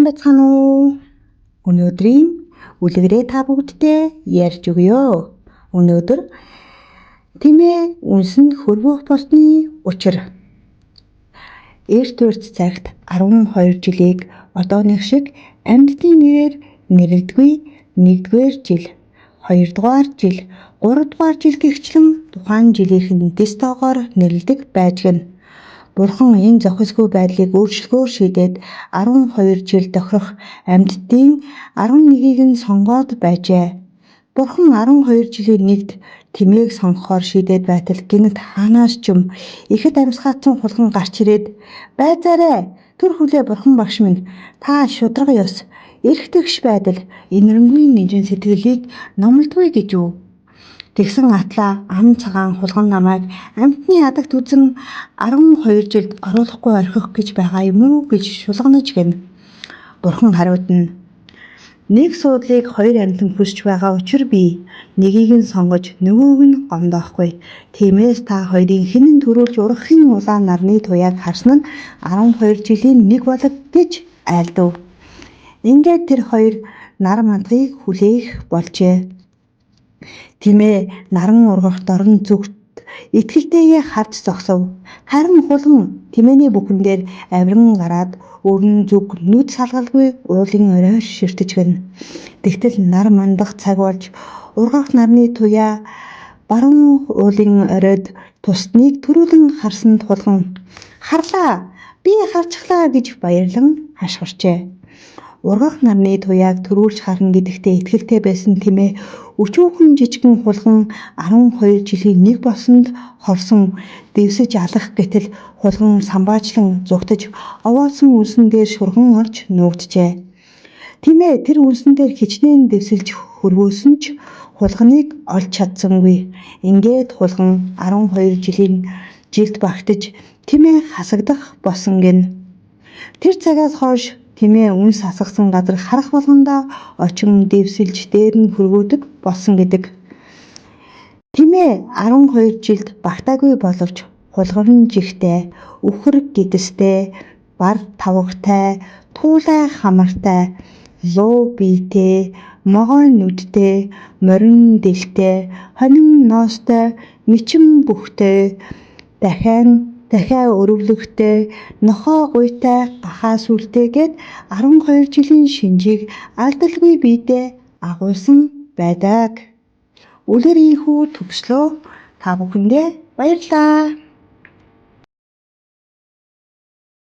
байцгаана уу? Өнөөдрийн үлгэрээ та бүгдтэй ярьж өгье. Өнөөдөр тэмээ үнсэнд хөрвөх болсны учир. Эрт урт цагт 12 жилийг одооных шиг амьтдын нэрээр нэрлэдэггүй. 1-р жил, 2-р жил, 3-р жил гихчлэн тухайн жилийнхэн дэс тоогоор нэрлэдэг байж гэнэ. Бурхан энэ зохисгүй байдлыг өөрчлөхөөр шийдээд 12 жил тохирох амьтдын 11-ийг нь сонгоод байжээ. Бурхан 12 жилийн нэгт тэмээг сонгохоор шийдээд байтал гинэт хаанаас ч ихэд амьсгаатсан хулган гарч ирээд "Байцаарай! Түр хүлээ бурхан багш минь, та шударга ёс, эрх тэгш байдал, инэрэнгүй нинжин сэтгэлийг номлодгүй" гэж үү. Тэгсэн атлаа ам цагаан хулган намайг амьтны ядагт үзэн 12 жилд оруулахгүй орхих гэж байгаа юм уу гэж шулганаж гэнэ. Бурхан хариулна. Нэг суудлыг 2 амьтан хүсч байгаа учир би нэгийг нь сонгож нөгөөг нь гомдоохгүй. Тиймээс та хоёрын хэн нь төрүүлж ургахын улаан нарны туяаг харсан нь 12 жилийн нэг болог гэж айлдав. Ингээд тэр хоёр нар мандахыг хүлээх болжээ. Тэмээ наран ургах дорн зүгт итгэлтэйгээ харж зогсов. Харин хулган тэмээний бүхэн дээр авиран гараад өрн зүг нүд салгалгүй уулын оройр ширтэж гэнэ. Тэгтэл нар мандах цаг болж ургах нарны туяа баруун уулын оройд тусдныг төрүүлэн харсанд хулган "Харлаа! Би харчихлаа" гэж баярлан хашгирчээ. Ургах нарны туяаг төрүүлж харна гэдэгтээ итгэлтэй байсан тэмээ өчүүхэн жижигэн хулган 12 жилийн нэг болсонд хорсон дэвсэж алах гэтэл хулган самбаачлан зугтаж овоолсон үнсэн дээр шурган орж нуугджээ. Тэмээ тэр үнсэн дээр хичнээн дэвсэлж хөрвөөсөн ч хулганыг олж чадсангүй. Ингээд хулган 12 жилд багтаж тэмээ хасагдах болсон гэнэ. Тэр цагаас хойш тэмээ үнс хасгасан газар харах болгондоо очин дэвсэлж дээр нь хөрвөөдөг болсон гэдэг. Тэмээ 12 жилд багтаагүй боловч хулган жигтэй, үхэр гэдэстэй, бар тавагтай, туулай хамартай, луу биетэй, могой нүдтэй, морин дэлтэй, хонин ноостой, мэчин бүхтэй, дахиа өрөвлөгтэй, нохоо гуйтай, гахаа сүлтэй гээд 12 жилийн шинжийг алдалгүй биедээ агуулсан байдаг. Үлгэр ийхүү төгслөө. Та бүхэндээ баярлалаа.